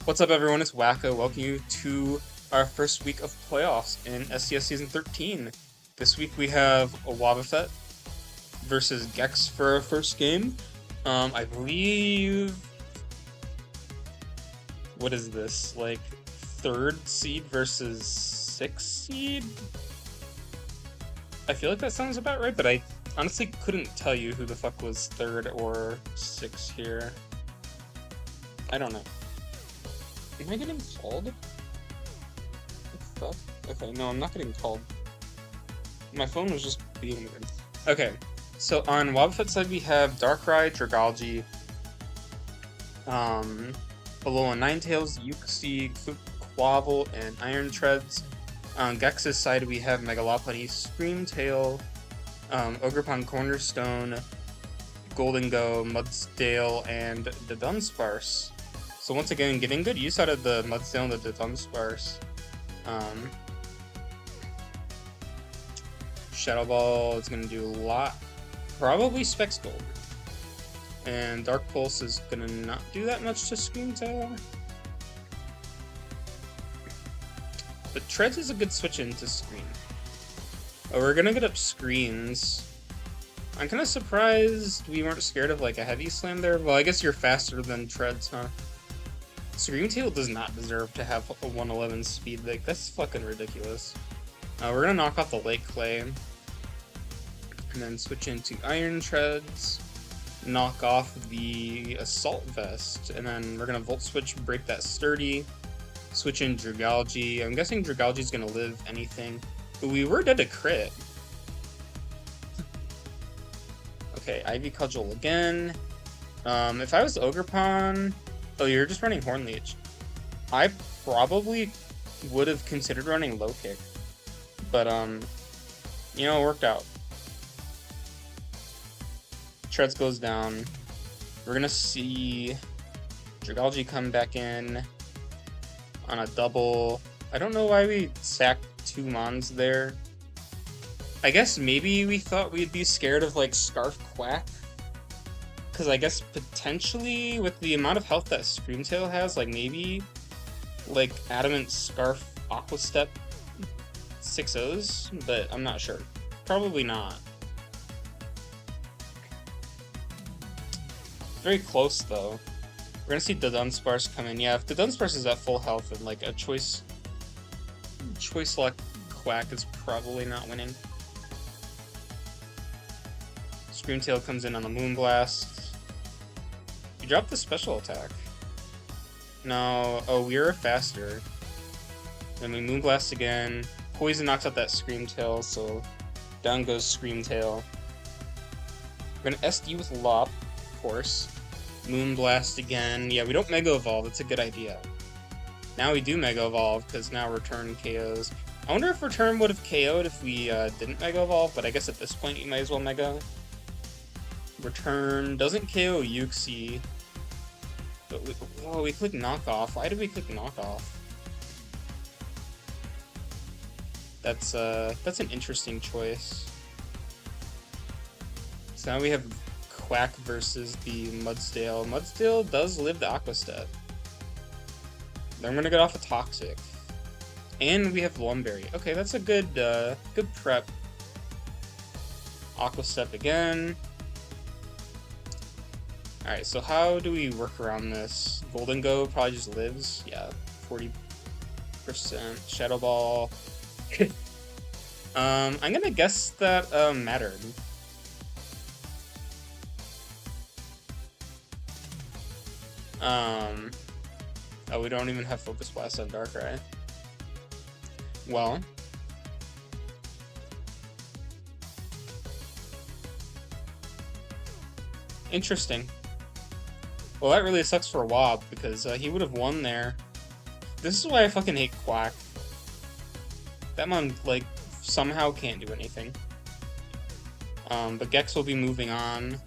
What's up, everyone? It's Wacko. Welcome you to our first week of playoffs in SDS Season 13. This week we have a Wobbuffet versus Gex for our first game. I believe... What is this? Like, 3rd seed versus 6th seed? I feel like that sounds about right, but I honestly couldn't tell you who the fuck was 3rd or 6th here. I don't know. Am I getting called? What the fuck? Okay, no, I'm not getting called. My phone was just being weird. Okay, so on Wobbuffet's side we have Darkrai, Dragalge, Alolan Ninetales, Uxie, Quavel, and Iron Treads. On Gex's side we have Megalopunny, Screamtail, Ogerpon Cornerstone, Golden Go, Mudsdale, and the Dunsparce. So once again, getting good use out of the Mudsdale and the Dunsparce. Shadow Ball is going to do a lot. Probably Specs Gold. And Dark Pulse is going to not do that much to Screamtail. But Treads is a good switch into Scream. Oh, we're going to get up Screens. I'm kind of surprised we weren't scared of like a Heavy Slam there. Well, I guess you're faster than Treads, huh? Screamtail does not deserve to have a 111 speed. Like, that's fucking ridiculous. We're gonna knock off the Lake Clay. And then switch into Iron Treads. Knock off the Assault Vest. And then we're gonna Volt Switch, break that Sturdy. Switch in Dragalge. I'm guessing Dragalge's gonna live anything. But we were dead to crit. Okay, Ivy Cudgel again. If I was Ogerpon... Oh, you're just running Horn Leech. I probably would have considered running Low Kick. But, you know, it worked out. Treads goes down. We're gonna see Dragalge come back in on a double. I don't know why we sacked 2 Mons there. I guess maybe we thought we'd be scared of, like, Scarf Quack. Because I guess potentially, with the amount of health that Screamtail has, like, maybe, like, Adamant Scarf Aqua Step 6-0s, but I'm not sure. Probably not. Very close, though. We're gonna see the Dunsparce come in. Yeah, if the Dunsparce is at full health, then, like, a Choice Select Quack is probably not winning. Screamtail comes in on the Moonblast. You dropped the special attack. No, oh, we're faster. Then we Moonblast again. Poison knocks out that Screamtail, so down goes Screamtail. We're gonna SD with Lop, of course. Moonblast again. Yeah, we don't Mega Evolve, that's a good idea. Now we do Mega Evolve, because now Return KOs. I wonder if Return would have KO'd if we didn't Mega Evolve, but I guess at this point you might as well Mega. Return doesn't KO Uxie. But we click Knockoff. Why did we click Knockoff? That's an interesting choice. So now we have Quack versus the Mudsdale. Mudsdale does live the Aqua Step. Then we're gonna get off a Toxic. And we have Lumberry. Okay, that's a good good prep. Aqua Step again. Alright, so how do we work around this? Golden Go probably just lives. Yeah, 40%. Shadow Ball. I'm gonna guess that mattered. Oh, we don't even have Focus Blast on Darkrai. Well. Interesting. Well, that really sucks for Wob, because he would have won there. This is why I fucking hate Quack. That mon, like, somehow can't do anything. But Gex will be moving on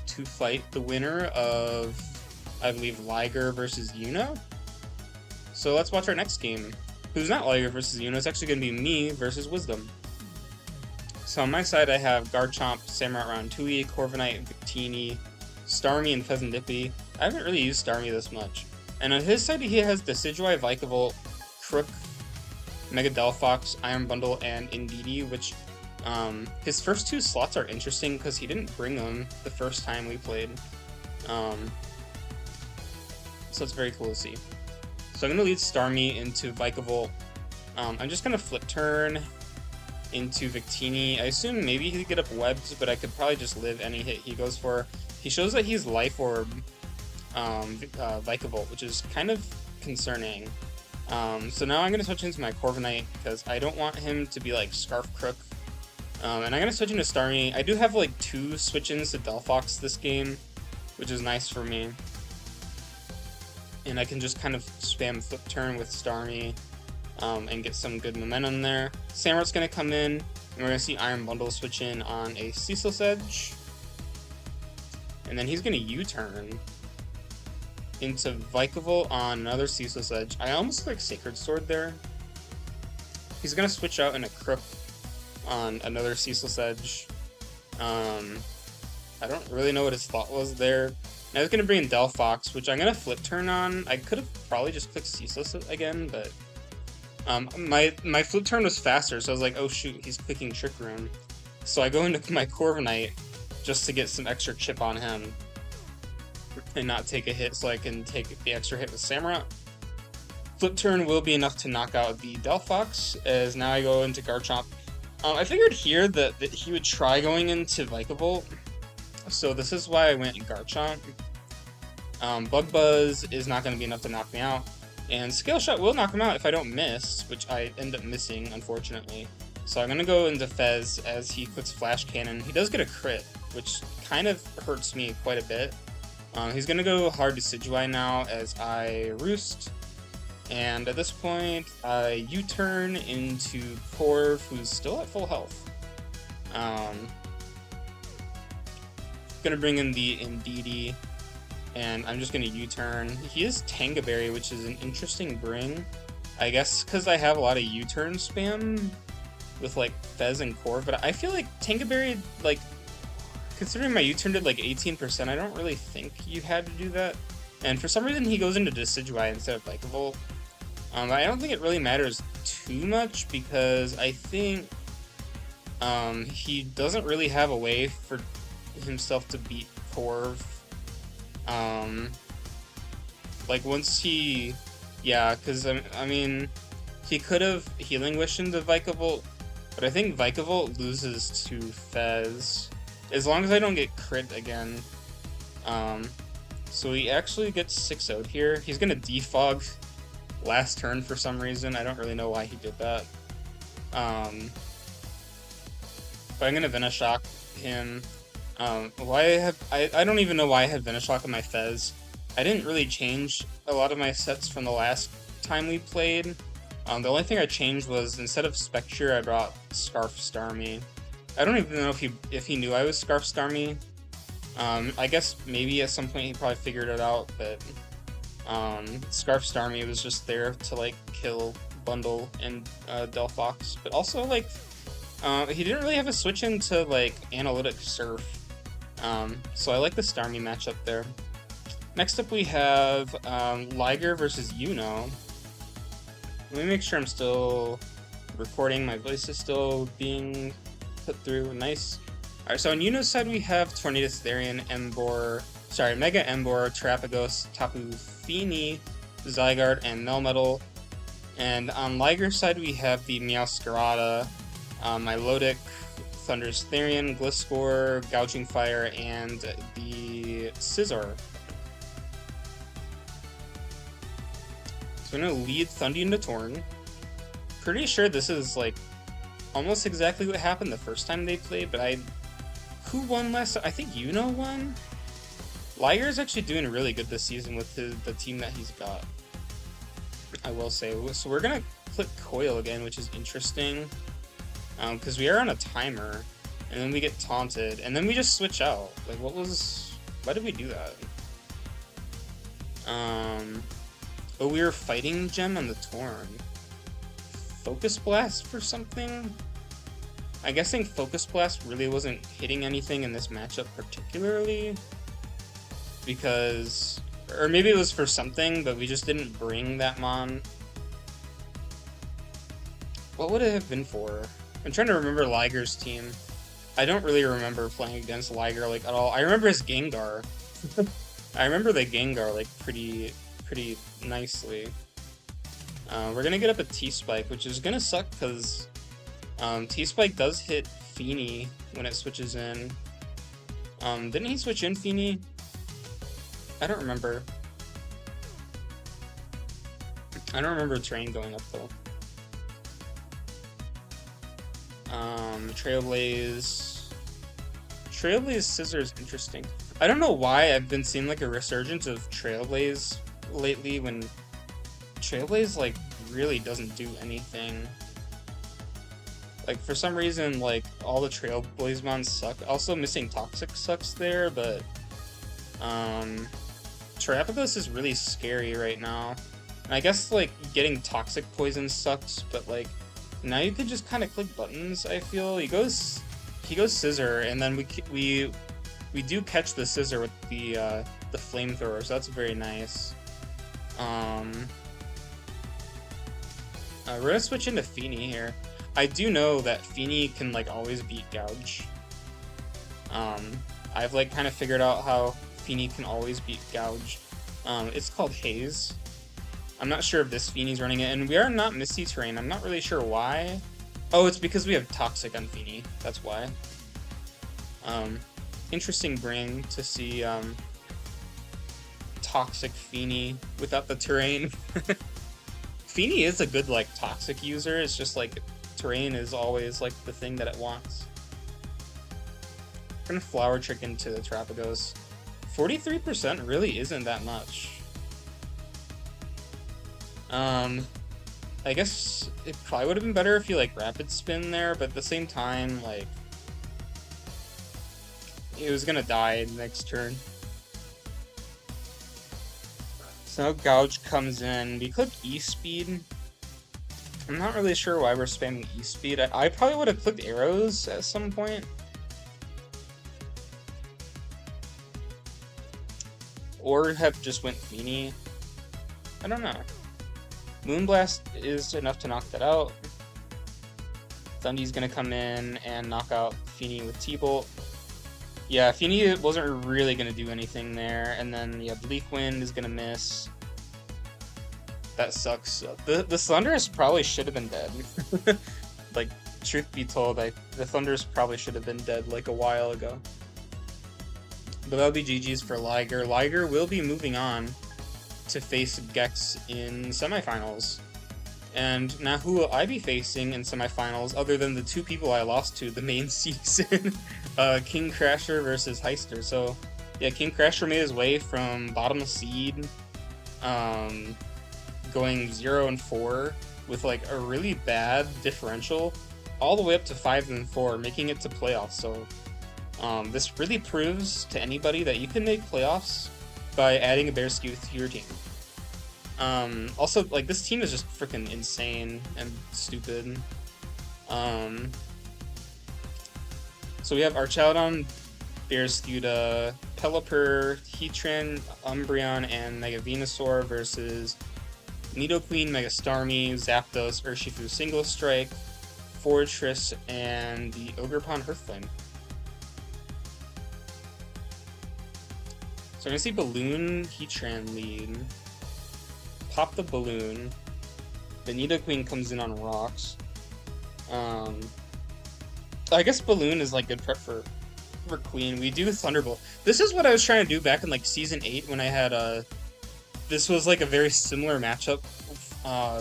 to fight the winner of, I believe, Liger versus Yuno. So let's watch our next game. Who's not Liger versus Yuno, it's actually going to be me versus Wisdom. So on my side, I have Garchomp, Samurott Roundtui, Corviknight, Victini, Starmie, and Pheasantdippy. I haven't really used Starmie this much. And on his side, he has Decidueye, Vikavolt, Crook, Mega Delphox, Iron Bundle, and Indeedee, which his first 2 slots are interesting because he didn't bring them the first time we played. So it's very cool to see. So I'm going to lead Starmie into Vikavolt. I'm just going to Flip Turn into Victini. I assume maybe he'd get up Webs, but I could probably just live any hit he goes for. He shows that he's Life Orb Vikavolt, which is kind of concerning. So now I'm going to switch into my Corviknight because I don't want him to be like Scarf Crook. And I'm going to switch into Starmie. I do have like 2 switch-ins to Delphox this game, which is nice for me. And I can just kind of spam Flip Turn with Starmie and get some good momentum there. Samurot's going to come in, and we're going to see Iron Bundle switch in on a Ceaseless Edge. And then he's going to U-turn into Vikavolt on another Ceaseless Edge. I almost like Sacred Sword there. He's going to switch out in a Crook on another Ceaseless Edge. I don't really know what his thought was there. Now he's going to bring in Delphox, which I'm going to Flip Turn on. I could have probably just clicked Ceaseless again, but my Flip Turn was faster, so I was like, oh shoot, he's clicking Trick Room. So I go into my Corviknight just to get some extra chip on him and not take a hit so I can take the extra hit with Samurott. Flip Turn will be enough to knock out the Delphox, as now I go into Garchomp. I figured here that he would try going into Vikavolt, so this is why I went Garchomp. Bug Buzz is not going to be enough to knock me out, and Scale Shot will knock him out if I don't miss, which I end up missing, unfortunately. So I'm going to go into Fez as he clicks Flash Cannon. He does get a crit, which kind of hurts me quite a bit. He's going to go hard Decidueye now as I Roost. And at this point, I U-turn into Corv, who's still at full health. Gonna bring in the Indeedee, and I'm just gonna U-turn. He is Tanga Berry, which is an interesting bring. I guess because I have a lot of U-turn spam with like Fez and Corv, but I feel like Tanga Berry, like, considering my U-turn did like 18%, I don't really think you had to do that. And for some reason, he goes into Decidueye instead of Vikavolt. I don't think it really matters too much because I think he doesn't really have a way for himself to beat Corv. Like once he, yeah, because I mean, he could have Healing Wish into Vikavolt, but I think Vikavolt loses to Fez as long as I don't get crit again. So he actually gets 6-0'd here. He's gonna defog last turn for some reason. I don't really know why he did that. But I'm gonna Venoshock him. I don't even know why I had Venoshock on my Fez. I didn't really change a lot of my sets from the last time we played. The only thing I changed was instead of Spectre, I brought Scarf Starmie. I don't even know if he knew I was Scarf Starmie. I guess maybe at some point he probably figured it out, but Scarf Starmie was just there to like kill Bundle and Delphox, but also like he didn't really have a switch into like Analytic Surf, so I like the Starmie matchup there. Next up we have Liger versus Yuno. Let me make sure I'm still recording. My voice is still being put through. Nice. Alright, so on Yuno's side we have Tornadus, Therian, Mega Emboar, Terapagos, Tapu Fini, Zygarde, and Melmetal. And on Liger's side we have the Meowscarada, Milotic, Thunderous Therian, Gliscor, Gouging Fire, and the Scizor. So I'm going to lead Thundy into Torn. Pretty sure this is like almost exactly what happened the first time they played, but who won last? I think Yuno won? Liger is actually doing really good this season with the team that he's got, I will say. So we're going to click Coil again, which is interesting, because we are on a timer, and then we get taunted, and then we just switch out. Like, why did we do that? Oh, we were fighting Gem on the Torn. Focus Blast for something? I'm guessing Focus Blast really wasn't hitting anything in this matchup particularly, because, Or maybe it was for something, but we just didn't bring that mon. What would it have been for? I'm trying to remember Liger's team. I don't really remember playing against Liger, like, at all. I remember his Gengar. I remember the Gengar, like, pretty nicely. We're gonna get up a T-Spike, which is gonna suck, because T-Spike does hit Feeny when it switches in. Didn't he switch in Feeny? I don't remember. I don't remember Terrain going up, though. Trailblaze. Trailblaze Scissor is interesting. I don't know why I've been seeing like a resurgence of Trailblaze lately when Trailblaze like really doesn't do anything. Like for some reason like all the Trailblaze mons suck. Also missing Toxic sucks there, but Terapagos is really scary right now. And I guess like getting Toxic Poison sucks, but like now you could just kind of click buttons. I feel he goes Scissor, and then we do catch the Scissor with the flamethrower, so that's very nice. We're gonna switch into Feeny here. I do know that Feeny can like always beat Gouge. I've like kind of figured out how Feeny can always beat Gouge. It's called Haze. I'm not sure if this Feeny's running it, and we are not Misty Terrain. I'm not really sure why. Oh, it's because we have Toxic on Feeny. That's why. Interesting bring to see Toxic Feeny without the Terrain. Feeny is a good like Toxic user. It's just like Terrain is always like the thing that it wants. We're gonna Flower Trick into the Terapagos. 43% really isn't that much. I guess it probably would have been better if you like Rapid Spin there, but at the same time, like, it was gonna die next turn. So now Gouge comes in. We click E-Speed. I'm not really sure why we're spamming E-Speed. I probably would have clicked Arrows at some point. Or have just went Feeny. I don't know. Moonblast is enough to knock that out. Thundy's gonna come in and knock out Feeny with T-Bolt. Yeah, Feeny wasn't really gonna do anything there, and then yeah, Bleak Wind is gonna miss. That sucks. The Thundurus probably should have been dead. Like, truth be told, the Thundurus probably should have been dead like a while ago. But that'll be GG's for Liger. Liger will be moving on to face Gex in semifinals. And now who will I be facing in semifinals other than the two people I lost to the main season? King Crasher versus Heister. So yeah, King Crasher made his way from bottom seed, going 0-4 with like a really bad differential, all the way up to 5-4, making it to playoffs. So this really proves to anybody that you can make playoffs by adding a Bear Skew to your team. Also, like, this team is just freaking insane and stupid. So we have Archaudon, Bearscuda, Pelipper, Heatran, Umbreon, and Mega Venusaur versus Nidoqueen, Mega Starmie, Zapdos, Urshifu Single Strike, Fortress, and the Ogerpon Hearthflame. So I'm gonna see Balloon, Heatran lead. Pop the Balloon. The Nidoqueen comes in on rocks. I guess Balloon is like good prep for Queen. We do Thunderbolt. This is what I was trying to do back in like Season 8 when I had this was like a very similar matchup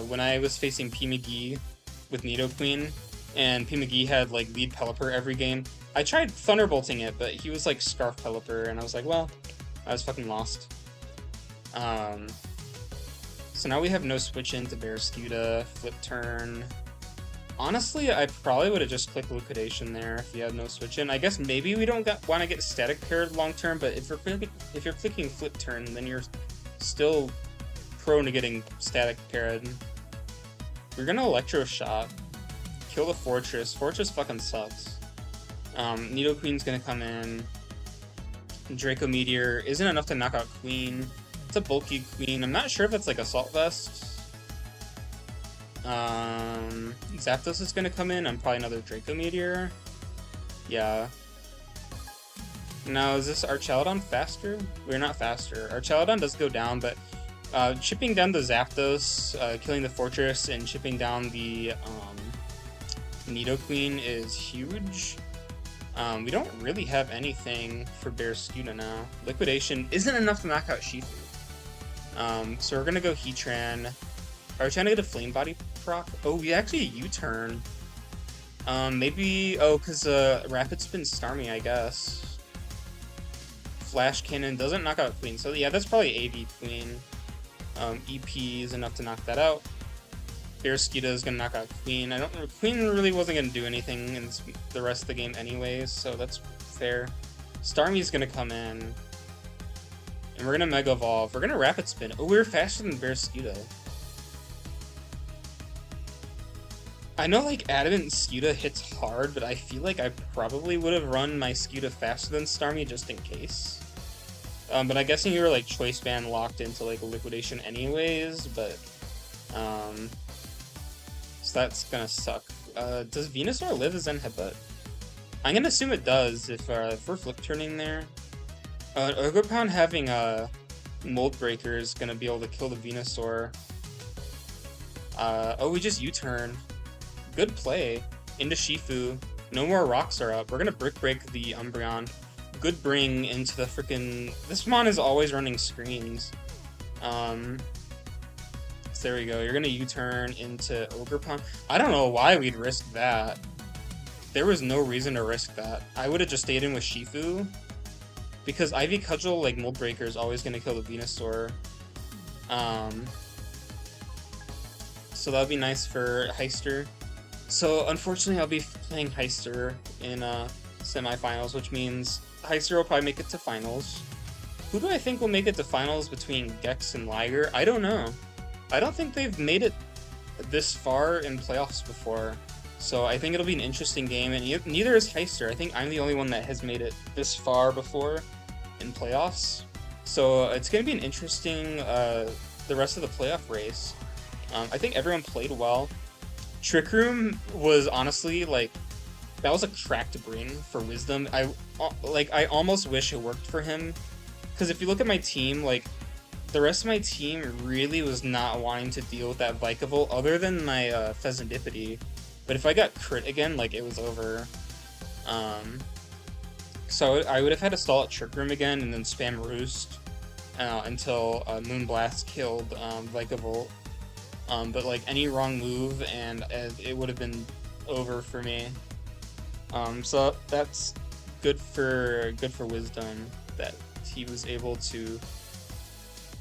when I was facing P. McGee with Nidoqueen, and P. McGee had like lead Pelipper every game. I tried Thunderbolting it, but he was like Scarf Pelipper, and I was like, well, I was fucking lost. So now we have no switch into Bearscuda, flip turn. Honestly, I probably would have just clicked Liquidation there if you had no switch in. I guess maybe we don't want to get static paired long term, but if you're clicking flip turn, then you're still prone to getting static paired. We're gonna Electro Shot, kill the Fortress. Fortress fucking sucks. Nidoqueen's gonna come in. Draco Meteor isn't enough to knock out Queen. It's a bulky queen. I'm not sure if it's like Assault Vest. Zapdos is gonna come in. I'm probably another Draco Meteor. Yeah. Now, is this Archaludon faster? We're not faster. Archaludon does go down, but chipping down the Zapdos, killing the Fortress, and chipping down the Nidoqueen is huge. We don't really have anything for Barraskewda now. Liquidation isn't enough to knock out Shifu. So we're gonna go Heatran. Are we trying to get a Flame Body proc? Oh, we actually U-turn. Maybe, oh, because Rapid Spin Starmie, I guess. Flash Cannon doesn't knock out Queen, so yeah, that's probably AV Queen. EP is enough to knock that out. Barraskewda is gonna knock out Queen. Queen really wasn't gonna do anything in the rest of the game anyways, so that's fair. Starmie's gonna come in, and we're gonna Mega Evolve. We're gonna Rapid Spin. Oh, we're faster than Barraskewda. I know like Adamant Skewda hits hard, but I feel like I probably would have run my Skewda faster than Starmie just in case. But I'm guessing you were like Choice Band locked into like Liquidation anyways, but so that's gonna suck. Does Venusaur live as Headbutt? I'm gonna assume it does if we're flip turning there. Ogerpound having Mold Breaker is gonna be able to kill the Venusaur. Oh, we just U-turn. Good play. Into Shifu. No more rocks are up. We're gonna Brick Break the Umbreon. Good bring into the frickin'... This Mon is always running screens. So there we go. You're gonna U-turn into Ogerpound. I don't know why we'd risk that. There was no reason to risk that. I would have just stayed in with Shifu. Because Ivy Cudgel, like, Mold Breaker is always gonna kill the Venusaur. So that would be nice for Heister. So, unfortunately, I'll be playing Heister in semifinals, which means Heister will probably make it to finals. Who do I think will make it to finals between Gex and Liger? I don't know. I don't think they've made it this far in playoffs before. So I think it'll be an interesting game, and neither is Heister. I think I'm the only one that has made it this far before in playoffs. So it's going to be an interesting, the rest of the playoff race. I think everyone played well. Trick Room was honestly, like, that was a cracked bring for Wisdom. I almost wish it worked for him. Because if you look at my team, like, the rest of my team really was not wanting to deal with that Vikavolt other than my Pheasantipity. But if I got crit again, like, it was over. So I would have had to stall at Trick Room again and then spam Roost until Moonblast killed Vikavolt. But like any wrong move and it would have been over for me. So that's good for Wisdom that he was able to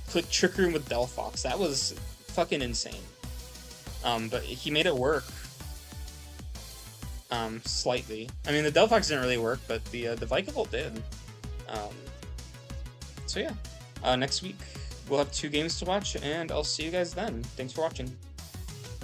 click Trick Room with Delphox. That was fucking insane. But he made it work. Slightly. I mean, the Delphox didn't really work, but the Vikavolt did. So yeah, next week we'll have 2 games to watch, and I'll see you guys then. Thanks for watching.